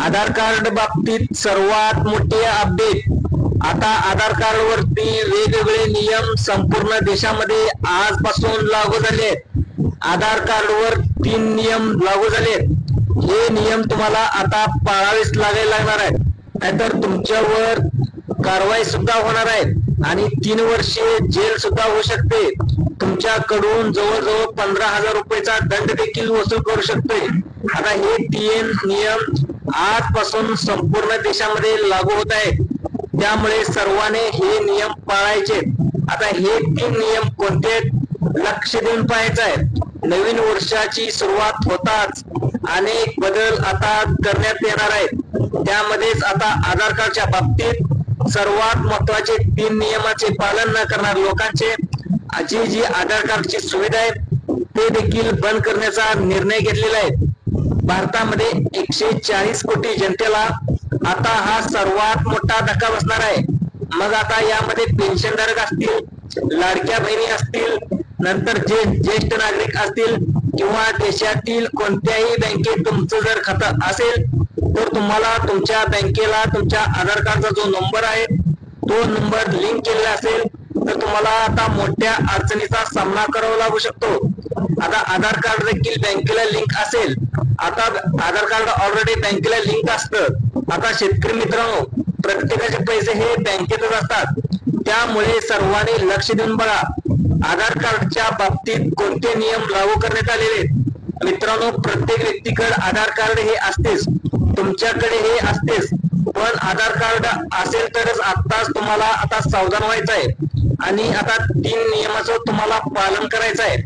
आधार card बाबतीत सर्वात मोठे अपडेट. आता आधार कार्ड वरती वेगवेगळे नियम संपूर्ण देशामध्ये आजपासून लागू झाले आहेत. आधार कार्ड वर 3 नियम लागू झाले आहेत. हे नियम तुम्हाला आता पाळावेच लागणार आहेत, नाहीतर तुमच्यावर कारवाई सुद्धा होणार आहे आणि 3 वर्षे जेल सुद्धा होऊ शकते. तुमच्याकडून जवळजवळ 15,000 रुपयाचा दंड देखील वसूल करू शकते. आता हे 3 नियम आजपासून संपूर्ण देशामध्ये लागू होत आहेत, त्यामुळे सर्वांनी हे नियम पाळायचे. आता हे 3 नियम कोणते, लक्ष देऊन पाहायचं आहे. नवीन वर्षाची सुरुवात होताच अनेक बदल आता करण्यात येणार आहेत. त्यामध्येच आता आधार कार्डच्या बाबतीत सर्वात महत्वाचे 3 नियमाचे पालन न करणाऱ्या लोकांचे जी आधार कार्डची सुविधा आहे ते देखील बंद करण्याचा निर्णय घेतलेला आहे. भारतामध्ये 140 कोटी जनतेला आता हा सर्वात मोठा धक्का बसणार आहे. मग आता यामध्ये पेन्शनधारक असतील, लाडक्या बहिणी असतील, नंतर जे ज्येष्ठ नागरिक असतील किंवा देशातील कोणत्याही बँकेत तुमचं जर खातं असेल तर तुम्हाला तुमच्या बँकेला तुमच्या आधार कार्डचा जो नंबर आहे तो नंबर लिंक केलेला असेल तर तुम्हाला आता मोठ्या अडचणीचा सामना करावा लागू शकतो. आता आधार कार्ड देखील बँकेला लिंक असेल, आता आधार कार्ड ऑलरेडी बँकेला लिंक असतं. आता शेतकरी मित्रांनो, प्रत्येकाचे पैसे हे बँकेतच असतात, त्यामुळे सर्वांनी लक्ष देऊन बघा आधार कार्डच्या बाबतीत कोणते नियम लागू करण्यात आलेले. मित्रांनो, प्रत्येक व्यक्तीकडे आधार कार्ड हे असतेच, तुमच्याकडे हे असतेच, पण आधार कार्ड असेल तरच आताच तुम्हाला आता सावधान व्हायचं आहे आणि आता 3 नियमाचं तुम्हाला पालन करायचं आहे.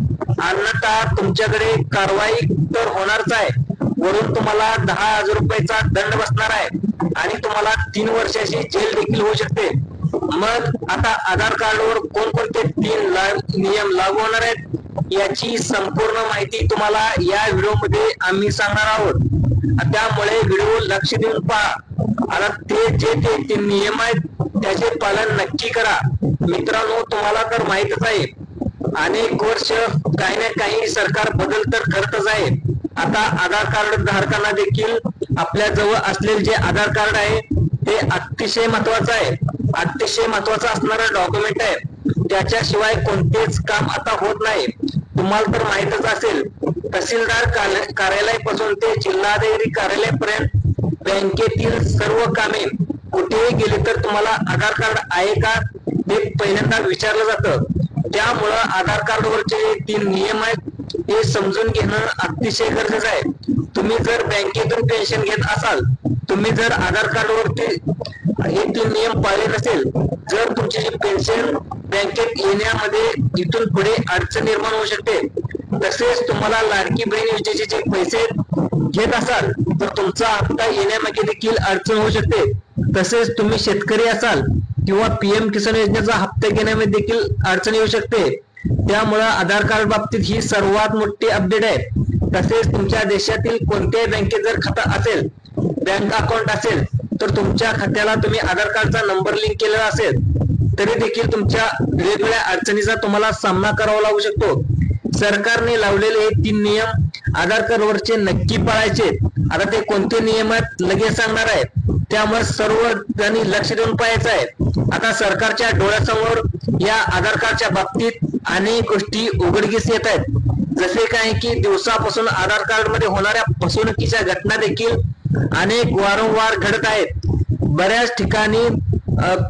अन्यथा तुमच्याकडे कारवाई तर होणारच आहे, वरून तुम्हाला 10,000 रुपयाचा दंड बसणार आहे आणि तुम्हाला 3 वर्षाची जेल देखील होऊ शकते. मग आता आधार कार्डवर कोणकोणते 3 नियम लागू होणार आहेत याची संपूर्ण माहिती तुम्हाला या व्हिडिओमध्ये आम्ही सांगणार आहोत. त्यामुळे व्हिडिओ लक्ष देऊन पहा. आता ते 3 नियम आहेत त्याचे पालन नक्की करा. मित्रांनो, तुम्हाला तर माहितच आहे अनेक वर्ष काही ना काही सरकार बदल तर करतच आहे. आता आधार कार्ड धारकांना देखील आपल्या जवळ असलेले जे आधार कार्ड आहे ते अतिशय महत्वाचं आहे, अतिशय महत्वाचं असणारं डॉक्युमेंट आहे. त्याच्याशिवाय कोणतेच काम आता होत नाही. तुम्हाला तर माहितच असेल, तहसीलदार कार्यालयापासून ते जिल्हाधिकारी कार्यालयापर्यंत बँकेतील सर्व कामे कुठेही गेले तर तुम्हाला आधार कार्ड आहे का हे पहिल्यांदा विचारलं जातं. त्यामुळं आधार कार्डवरचे 3 नियम आहेत हे समजून घेणं अतिशय गरजेचं आहे. तुम्ही जर बँकेतून पेन्शन घेत असाल, तुम्ही जर आधार कार्डवरती हे 3 नियम पाळले नसेल, जर तुमची पेन्शन बँकेत येण्यामध्ये इथून पुढे अडचण निर्माण होऊ शकते. तसेच तुम्हाला लाडकी बहीण योजनेचे जे पैसे घेत असाल तर तुमचा हप्ता येण्यामागे देखील अडचण होऊ शकते. तसेच तुम्ही शेतकरी असाल किंवा PM किसान योजनेचा हप्ता घेण्यामध्ये देखील अडचण येऊ शकते. त्यामुळे आधार कार्ड बाबतीत ही सर्वात मोठी अपडेट आहे. तसेच तुमच्या देशातील कोणत्याही बँकेत जर खातं असेल, बँक अकाउंट असेल, तर तुमच्या खात्याला तुम्ही आधार कार्डचा नंबर लिंक केलेला असेल तरी देखील तुमच्या वेगवेगळ्या अडचणीचा तुम्हाला सामना करावा लागू शकतो. सरकारने लावलेले हे 3 नियम आधार कार्ड वरचे नक्की पाळायचे. आता ते कोणते नियम आहेत लगेच सांगणार आहे, त्यामुळे सर्व जणी लक्ष देऊन पाहायचं आहे. आता सरकारच्या डोळ्यासमोर या आधार कार्डच्या बाबतीत अनेक गोष्टी उघडकीस येत आहेत. जसे काय की दिवसापासून आधार कार्ड मध्ये होणाऱ्या फसवणुकीच्या घटना देखील अनेक वारंवार घडत आहेत बऱ्याच ठिकाणी,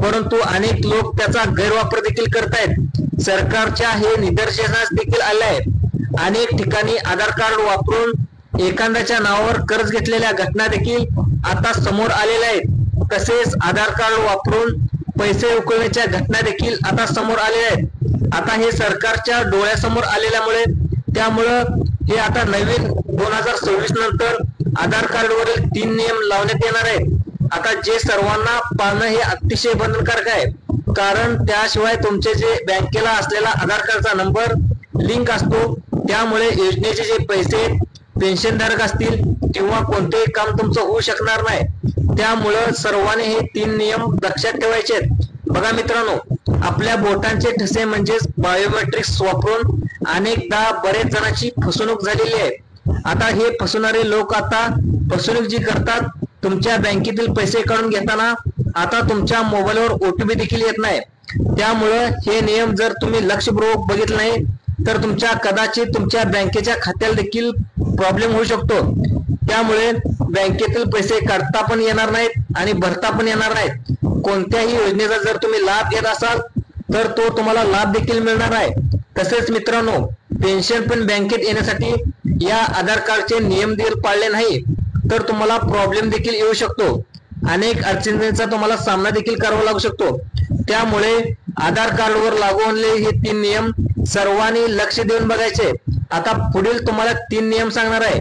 परंतु अनेक लोक त्याचा गैरवापर देखील करतायत. सरकारच्या हे निदर्शनास देखील आले आहे. अनेक ठिकाणी आधार कार्ड वापरून एखाद्याच्या नावावर कर्ज घेतलेल्या घटना देखील आता समोर आलेल्या आहेत. तसेच आधार कार्ड वापरून पैसे उकळण्याच्या घटना देखील आता समोर आलेल्या आहेत. आता हे सरकारच्या डोळ्यासमोर आलेल्यामुळे त्यामुळं हे आता नवीन 2026 नंतर आधार कार्डवरील 3 नियम लावण्यात येणार आहेत. आता जे सर्वांना पाळणं हे अतिशय बंधनकारक आहे, कारण त्याशिवाय तुमचे जे बँकेला असलेला आधार कार्डचा नंबर लिंक असतो. त्यामुळे योजनेचे जे पैसे पेन्शनधारक असतील किंवा कोणतेही काम तुमचं होऊ शकणार नाही. त्यामुळं सर्वांनी हे 3 नियम लक्षात ठेवायचे आहेत. बघा मित्रांनो, आपल्या बोटांचे ठसे म्हणजेच बायोमेट्रिक्स वापरून अनेकदा बरेच जणांची फसवणूक झालेली आहे. आता हे फसवणारे लोक आता फसवणूक जी करतात तुमच्या बँकेतील पैसे काढून घेताना आता तुमच्या मोबाईलवर OTP देखील येत नाही। त्यामुळे हे नियम जर तुम्ही लक्षपूर्वक बघितले नाही तर कदाचित तुमच्या बँकेच्या खात्याला देखील प्रॉब्लेम होऊ शकतो। त्यामुळे बँकेतील पैसे काढता पण येणार नाहीत आणि भरता पण येणार नाहीत। कोणत्याही योजनेचा जर तुम्ही लाभ घेत असाल तर तो तुम्हाला लाभ देखील मिळणार आहे। तसेच मित्रांनो, पेन्शन पण बँकेत येण्यासाठी या आधार कार्डचे नियम देखील पाळले नाही तर तुम्हाला प्रॉब्लेम देखील येऊ शकतो। अनेक अडचणींचा तुम्हाला सामना देखील करावा लागू शकतो। त्यामुळे आधार कार्डवर लागू होणारे हे 3 नियम सर्वांनी लक्ष देऊन बघायचे। आता पुढील तुम्हाला 3 नियम सांगणार आहे,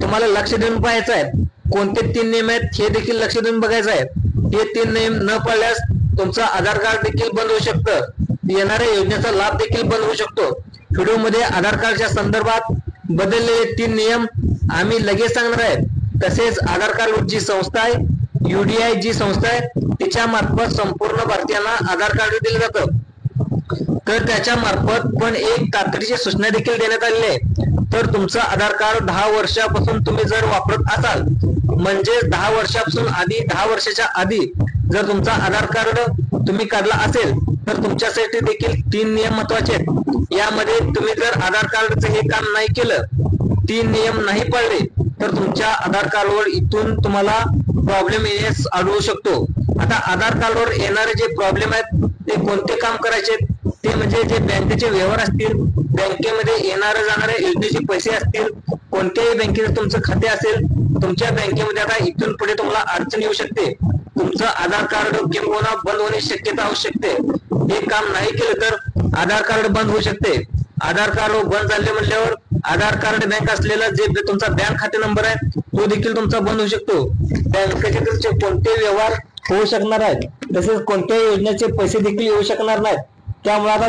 तुम्हाला लक्ष देऊन पाहायचं आहे। कोणते 3 नियम आहेत हे देखील लक्ष देऊन बघायचं आहे। हे 3 नियम न पाळल्यास तुमचं आधार कार्ड देखील बंद होऊ शकतं, येणाऱ्या योजनेचा लाभ देखील बंद होऊ शकतो। व्हिडिओमध्ये आधार कार्डच्या संदर्भात बदललेले 3 नियम आम्ही लगेच सांगणार आहे। तसेच आधार कार्ड जी संस्था आहे, UDI जी संस्था आहे, तिच्या मार्फत संपूर्ण भारतीयांना आधार कार्ड दिले जातं। तर त्याच्या मार्फत पण एक तातडीची सूचना देखील देण्यात आलेली आहे। तर तुमचं आधार कार्ड 10 वर्षापासून तुम्ही जर वापरत असाल, म्हणजे 10 वर्षापासून आधी 10 वर्षाच्या आधी जर तुमचा आधार कार्ड तुम्ही काढला असेल तर तुमच्यासाठी देखील 3 नियम महत्वाचे आहेत। यामध्ये तुम्ही जर आधार कार्डचं हे काम नाही केलं, 3 नियम नाही पाळले तर तुमच्या आधार कार्डवर इथून तुम्हाला प्रॉब्लेम येण्यास आढळू शकतो। आता आधार कार्डवर येणारे जे प्रॉब्लेम आहेत ते कोणते काम करायचे ते म्हणजे जे बँकेचे व्यवहार असतील, बँकेमध्ये येणारे जाणारे योजनेचे पैसे असतील, कोणत्याही बँकेचं तुमचं खाते असेल, तुमच्या बँकेमध्ये आता इथून पुढे तुम्हाला अडचण येऊ शकते। तुमचं आधार कार्ड किंवा बंद होण्याची शक्यता होऊ शकते। हे काम नाही केलं तर आधार कार्ड बंद होऊ शकते। आधार कार्ड बंद झाले म्हटल्यावर आधार कार्ड बँक असलेला जे तुमचा बँक खाते नंबर आहे तो देखील तुमचा बंद होऊ शकतो। बँकेचे तुमचे कोणते व्यवहार होऊ शकणार आहेत, तसेच कोणत्याही योजनेचे पैसे देखील येऊ शकणार नाहीत। त्यामुळे आता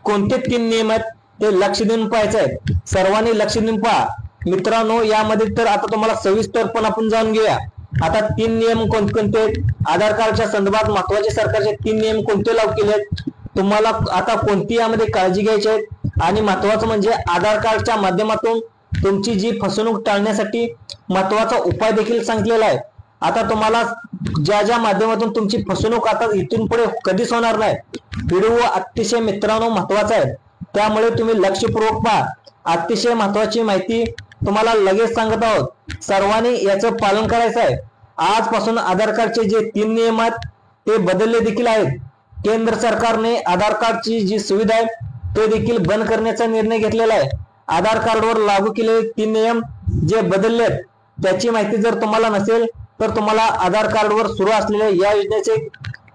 कोणते 3 नियम आहेत ते लक्ष देऊन पाहायचे आहेत। सर्वांनी लक्ष देऊन पहा मित्रांनो। यामध्ये तर आता तुम्हाला सविस्तर पण आपण जाणून घेऊया। आता 3 नियम कोणते आहेत, आधार कार्डच्या संदर्भात महत्वाचे सरकारचे 3 नियम कोणते लागू केले आहेत, तुम्हाला आता कोणती यामध्ये काळजी घ्यायची आहे, आणि महत्वाचं म्हणजे आधार कार्डच्या माध्यमातून तुमची जी फसवणूक टाळण्यासाठी महत्वाचा उपाय देखील सांगितलेला आहे। आता तुम्हाला ज्या माध्यमातून तुमची फसवणूक आता इथून पुढे कधीच होणार नाही। व्हिडिओ अतिशय मित्रांनो महत्वाचा आहे, त्यामुळे तुम्ही लक्षपूर्वक पहा। अतिशय महत्वाची माहिती तुम्हाला लगेच सांगत आहोत, सर्वांनी याचं पालन करायचं आहे। आजपासून आधार कार्डचे जे 3 नियम आहेत ते बदलले देखील आहेत। केंद्र सरकारने आधार कार्डची जी सुविधा आहे ते देखील बंद करण्याचा निर्णय घेतलेला आहे। आधार कार्डवर लागू केलेले 3 नियम जे बदलले आहेत त्याची माहिती जर तुम्हाला नसेल तर तुम्हाला आधार कार्डवर सुरू असलेल्या या योजनेचे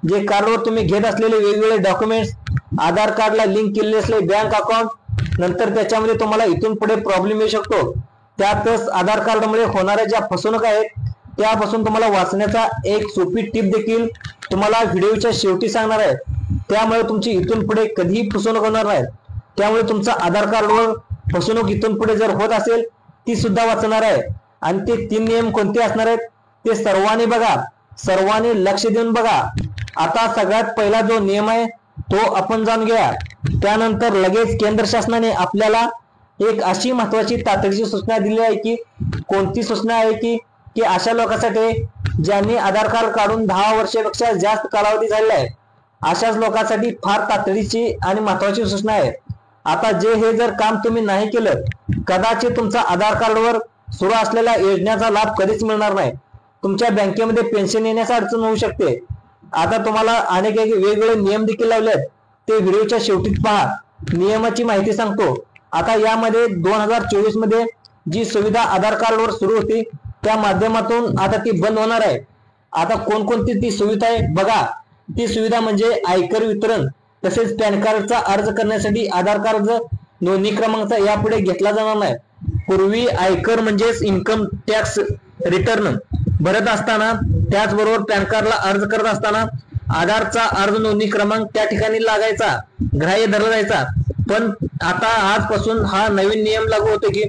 जे कार्डवर तुम्ही घेत असलेले वेगवेगळे डॉक्युमेंट्स, आधार कार्डला लिंक केलेले असलेले बँक अकाउंट, नंतर त्याच्यामध्ये तुम्हाला इथून पुढे प्रॉब्लेम येऊ शकतो। त्यातच आधार कार्डमुळे होणाऱ्या ज्या फसवणूक आहेत त्यापासून तुम्हाला वाचण्याचा एक सोपी टिप देखील तुम्हाला व्हिडिओच्या शेवटी सांगणार आहे। त्यामुळे तुमची इथून पुढे कधीही फसवणूक होणार नाही। त्यामुळे तुमचा आधार कार्डवर फसवणूक इथून पुढे जर होत असेल ती सुद्धा वाचणार आहे। आणि ते 3 नियम कोणते असणार आहेत ते सर्वांनी बघा, सर्वांनी लक्ष देऊन बघा। आता सगळ्यात पहिला जो नियम आहे तो आपण जाणून घ्या। त्यानंतर लगेच केंद्र शासनाने आपल्याला एक अशी महत्वाची तातडीची सूचना दिली आहे की कोणती सूचना आहे की अशा लोकांसाठी ज्यांनी आधार कार्ड काढून 10 वर्षापेक्षा जास्त कालावधी झालेला आहे, अशाच लोकांसाठी फार तातडीची आणि महत्वाची सूचना आहे। आता हे जर काम तुम्ही नाही केलं, कदाचित तुमचा आधार कार्डवर सुरू असलेल्या योजनेचा लाभ कधीच मिळणार नाही। तुमच्या बँकेमध्ये पेन्शन येण्यास अडचण होऊ शकते। आता तुम्हाला अनेक वेगवेगळे नियम देखील लावले आहेत, ते व्हिडिओच्या शेवटीच पहा। नियमाची माहिती सांगतो। आता यामध्ये 2024 मध्ये जी सुविधा आधार कार्डवर सुरू होती त्या माध्यमातून आता ती बंद होणार आहे। आता कोणकोणती ती सुविधा आहे बघा। ती सुविधा म्हणजे आयकर वितरण, तसेच पॅन कार्डचा अर्ज करण्यासाठी आधार कार्ड नोंदणी क्रमांकाचा यापुढे घेतला जाणार नाही। पूर्वी आयकर म्हणजेच इन्कम टॅक्स रिटर्न भरत असताना, त्याचबरोबर पॅन कार्डला अर्ज करत असताना आधारचा अर्ज नोंदणी क्रमांक त्या ठिकाणी लागायचा, ग्राह्य धरला जायचा। पण आता आजपासून हा नवीन नियम लागू होतो की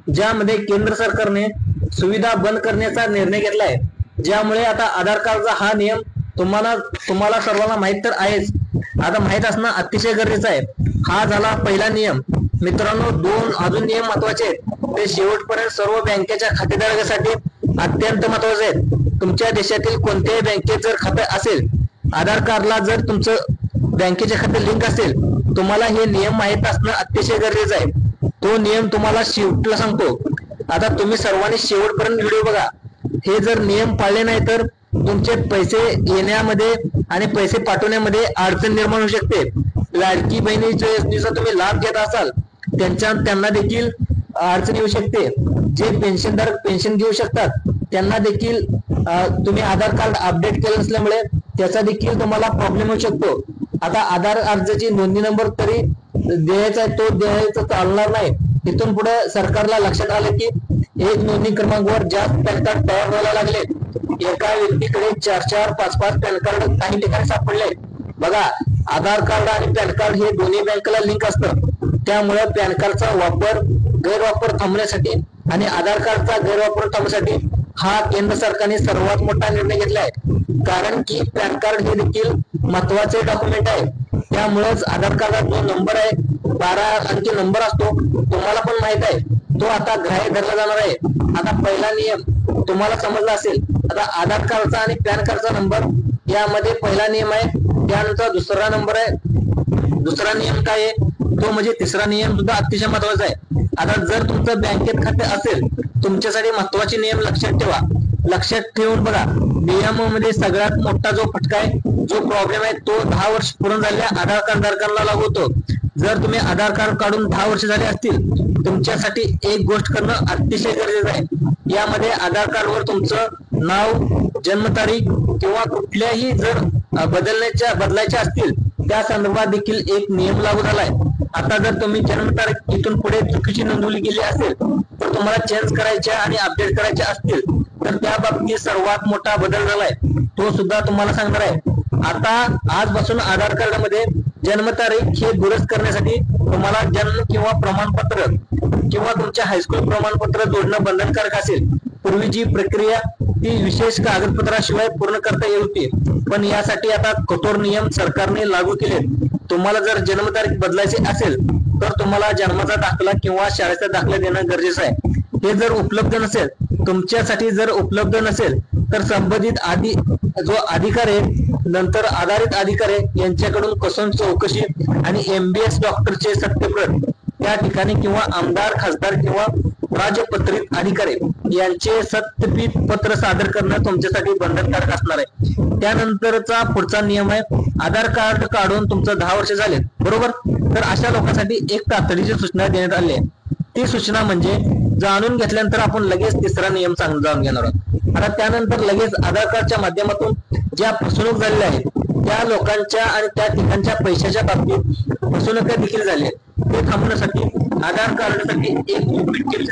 ज्यामध्ये केंद्र सरकारने सुविधा बंद करण्याचा निर्णय घेतलाय। ज्यामुळे आता आधार कार्डचा हा नियम तुम्हाला सर्वांना माहित तर आहेच, आता माहित असणं अतिशय गरजेचं आहे। हा झाला पहिला नियम। मित्रांनो, 2 अजून नियम महत्वाचे आहेत, ते शेवटपर्यंत सर्व बँकेच्या खातेदारांसाठी अत्यंत महत्वाचे आहेत। तुमच्या देशातील कोणत्याही बँकेत जर खाते असेल, आधार कार्डला जर तुमचं बँकेचे खाते लिंक असेल, तुम्हाला हे नियम माहित असणं अतिशय गरजेचं आहे. तो नियम तुम्हाला शेवटला सांगतो. आता तुम्ही सर्वांनी शेवटपर्यंत व्हिडिओ बघा. हे जर नियम पाळले नाही तर तुमचे पैसे येण्यामध्ये आणि पैसे पाठवण्यामध्ये अडचण निर्माण होऊ शकते. लाडकी बहिणीच्या योजनेचा तुम्ही लाभ घेत असाल त्यांना देखील अडचण येऊ शकते. जे पेन्शनधारक पेन्शन घेऊ शकतात त्यांना देखील तुम्ही आधार कार्ड अपडेट केलं नसल्यामुळे त्याचा देखील तुम्हाला प्रॉब्लेम होऊ शकतो. आता आधार अर्जाची नोंदणी नंबर तरी द्यायचा आहे, तो द्यायचा चालणार नाही. इथून पुढे सरकारला लक्षात आलं की एक नोंदणी क्रमांकावर जास्त पॅन कार्ड तयार व्हायला लागले. एका व्यक्तीकडे 4-4, 5-5 पॅन कार्ड काही ठिकाणी सापडले. बघा, आधार कार्ड आणि पॅन कार्ड हे दोन्ही बँकेला लिंक असतं. त्यामुळे पॅन कार्डचा गैरवापर थांबण्यासाठी आणि आधार कार्डचा गैरवापर थांबण्यासाठी हा केंद्र सरकारने सर्वात मोठा निर्णय घेतला आहे. कारण की पॅन कार्ड हे देखील महत्वाचे डॉक्युमेंट आहे. त्यामुळेच आधार कार्डात जो नंबर आहे 12 अंकी नंबर असतो, तुम्हाला पण माहित आहे, तो आता ग्राह्य धरला जाणार आहे. आता पहिला नियम तुम्हाला समजला असेल. आता आधार कार्डचा आणि पॅन कार्डचा नंबर यामध्ये पहिला नियम आहे. त्यानंतर दुसरा नंबर आहे. दुसरा नियम काय आहे, तो म्हणजे तिसरा नियम सुद्धा अतिशय महत्वाचा आहे. आता जर तुमचं बँकेत खाते असेल, तुमच्यासाठी महत्वाचे नियम लक्षात ठेवा. लक्षात ठेवून बघा, नियमामध्ये सगळ्यात मोठा जो फटका आहे, जो प्रॉब्लेम आहे, तो 10 वर्ष पूर्ण झालेल्या आधार कार्ड धारकांना लागू होतो. जर तुम्ही आधार कार्ड काढून 10 वर्ष झाले असतील, तुमच्यासाठी एक गोष्ट करणं अतिशय गरजेचं आहे. यामध्ये आधार कार्डवर तुमचं नाव, जन्मतारीख किंवा कुठल्याही जर बदलायच्या असतील त्या संदर्भात देखील एक नियम लागू झालाय. आता जर तुम्ही जन्मतारीख इथून पुढे चुकीची नोंदवली गेली असेल तर तुम्हाला चेंज करायच्या आणि अपडेट करायच्या असतील तर त्या बाबतीत सर्वात मोठा बदल झालाय, तो सुद्धा तुम्हाला सांगणार आहे. आता आजपासून आधार कार्ड मध्ये जन्मतारीख हे दुरुस्त करण्यासाठी तुम्हाला जन्म किंवा प्रमाणपत्र किंवा तुमच्या हायस्कूल प्रमाणपत्र जोडणं बंधनकारक असेल. पूर्वी जी प्रक्रिया ती विशेष कागदपत्राशिवाय पूर्ण करता येत होती, पण यासाठी आता कठोर नियम सरकारने लागू केले. तुम्हाला जर जन्मतारीख बदलायची असेल तर तुम्हाला जन्माचा दाखला किंवा शाळेचा दाखला देणं गरजेचं आहे. हे जर उपलब्ध नसेल, तुमच्यासाठी जर उपलब्ध नसेल तर संबंधित जो अधिकारी आहे, नंतर आधारित अधिकारी यांच्याकडून कसून चौकशी आणि MBS डॉक्टरचे सत्यप्रत त्या ठिकाणी किंवा आमदार, खासदार किंवा राजपत्रित अधिकारी यांचे सत्यपित पत्र सादर करणं तुमच्यासाठी बंधनकारक असणार आहे. त्यानंतरचा पुढचा नियम आहे, आधार कार्ड काढून तुमचं 10 वर्ष झाले बरोबर, तर अशा लोकांसाठी एक तातडीची सूचना देण्यात आली आहे. ती सूचना म्हणजे जाणून घेतल्यानंतर आपण लगेच तिसरा नियम जाणून घेणार आहोत. आता त्यानंतर लगेच आधार कार्डच्या माध्यमातून ज्या फसवणूक झालेल्या आहेत त्या लोकांच्या आणि त्या ठिकाणच्या पैशाच्या बाबतीत फसवणूक देखील झाली आहे, ते थांबवण्यासाठी आधार कार्डसाठी एक देखील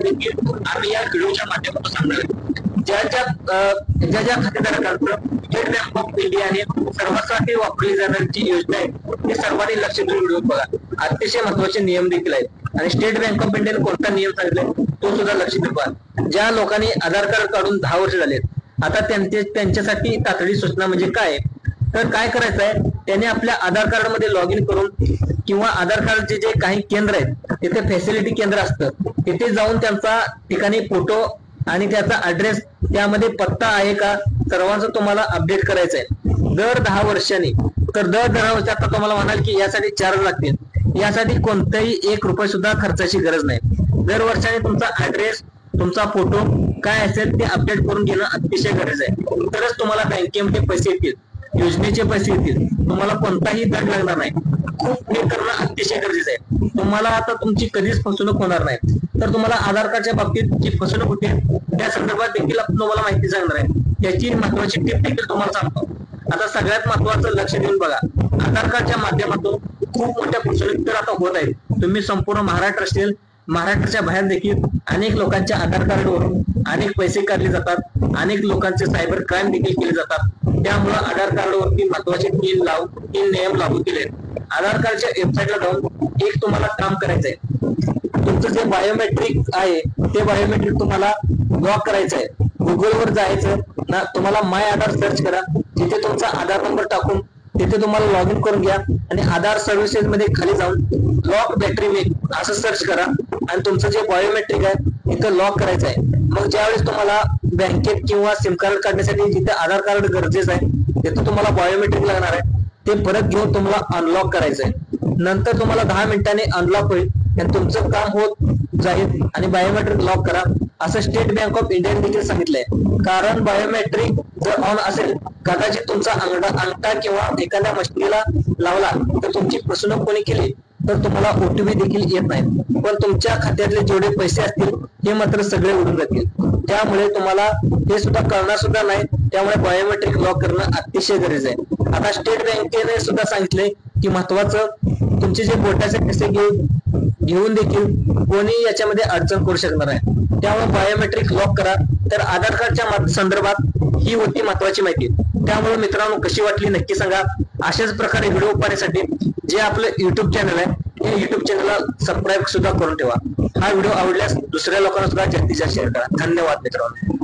आम्ही या व्हिडिओच्या माध्यमातून सांगणार आहे. ज्या खातेदारांचं स्टेट बँक ऑफ इंडियाने सर्वांसाठी वापरली जाणारी योजना आहे ते सर्वांनी लक्ष देऊन व्हिडिओ बघा. अतिशय महत्वाचे नियम देखील आहेत आणि स्टेट बँक ऑफ इंडियाने कोणता नियम सांगितलाय तो सुद्धा लक्ष देऊ बघा. ज्या लोकांनी आधार कार्ड काढून 10 वर्ष झालेत, आता त्यांच्यासाठी तातडी सूचना म्हणजे काय, तर काय करायचं आहे, त्याने आपल्या आधार कार्ड मध्ये लॉग इन करून किंवा आधार कार्डचे जे काही केंद्र आहेत तिथे फॅसिलिटी केंद्र असतं, तिथे जाऊन त्यांचा ठिकाणी फोटो आणि त्याचा ऍड्रेस, त्यामध्ये पत्ता आहे का, सर्वांचं तुम्हाला अपडेट करायचं आहे दर 10 वर्षांनी. तर दर 10 वर्षात आता तुम्हाला म्हणाल की यासाठी चार्ज लागतील, यासाठी कोणताही 1 रुपये सुद्धा खर्चाची गरज नाही. दर वर्षाने तुमचा ऍड्रेस, तुमचा फोटो काय असेल ते अपडेट करून घेणं अतिशय गरज आहे. तरच तुम्हाला बँकेमध्ये पैसे येतील, योजनेचे पैसे येतील, तुम्हाला कोणताही दंड लागणार नाही. खूप हे करणं अतिशय गरजेचं आहे. तुम्हाला आता तुमची कधीच फसवणूक होणार नाही. तर तुम्हाला आधार कार्डच्या बाबतीत जी फसवणूक होते त्या संदर्भात देखील आपण तुम्हाला माहिती सांगणार आहे. त्याची महत्वाची टिप देखील तुम्हाला सांगतो. आता सगळ्यात महत्वाचं लक्ष देऊन बघा, आधार कार्डच्या माध्यमातून खूप मोठ्या फसवणूक तर आता होत आहेत. तुम्ही संपूर्ण महाराष्ट्र असेल, महाराष्ट्राच्या बाहेर देखील अनेक लोकांच्या आधार कार्डवरून अनेक पैसे काढले जातात, अनेक लोकांचे सायबर क्राईम देखील केले जातात. त्यामुळे आधार कार्डवरती महत्वाचे 3 नियम लागू केले. आधार कार्डच्या वेबसाईटला जाऊन एक तुम्हाला काम करायचं आहे, तुमचं जे बायोमेट्रिक आहे ते बायोमेट्रिक तुम्हाला लॉक करायचं आहे. गुगलवर जायचं ना, तुम्हाला माय आधार सर्च करा, तिथे तुमचा आधार नंबर टाकून तिथे तुम्हाला लॉग इन करून घ्या आणि आधार सर्व्हिसेस मध्ये खाली जाऊन लॉक बॅटरी वेग असं सर्च करा आणि तुमचं जे बायोमेट्रिक आहे तिथं लॉक करायचं आहे. मग ज्यावेळेस तुम्हाला बँकेत किंवा सिम कार्ड काढण्यासाठी जिथे आधार कार्ड गरजेचं आहे तिथे तुम्हाला बायोमेट्रिक लागणार आहे, ते परत घेऊन तुम्हाला अनलॉक करायचं आहे. नंतर तुम्हाला 10 मिनिटांनी अनलॉक होईल आणि तुमचं काम होत जाईल आणि बायोमेट्रिक लॉक करा असं स्टेट बँक ऑफ इंडियाने देखील सांगितलंय. कारण बायोमेट्रिक जर ऑन असेल, कदाचित तुमचा अंगठा किंवा एखाद्या मशिनीला लावला तर तुमची फसवणूक कोणी केली तर तुम्हाला ओटीपी देखील येत नाही, पण तुमच्या खात्यातले जेवढे पैसे असतील हे मात्र सगळे उडून जातील. त्यामुळे तुम्हाला हे सुद्धा कळणार सुद्धा नाही. त्यामुळे बायोमेट्रिक लॉक करणं अतिशय गरजेचं आहे. आता स्टेट बँकेने सुद्धा सांगितले की महत्वाचं, तुमचे जे बोटाचे पैसे घेऊन देखील कोणी याच्यामध्ये अडचण करू शकणार आहे. त्यामुळे बायोमेट्रिक लॉक करा. तर आधार कार्डच्या संदर्भात ही होती महत्वाची माहिती. त्यामुळे मित्रांनो, कशी वाटली नक्की सांगा. अशाच प्रकारे व्हिडिओ पाहण्यासाठी जे आपलं युट्यूब चॅनल आहे, हे युट्यूब चॅनलला सबस्क्राईब सुद्धा करून ठेवा. हा व्हिडिओ आवडल्यास दुसऱ्या लोकांना सुद्धा जास्तीत जास्त शेअर करा. धन्यवाद मित्रांनो.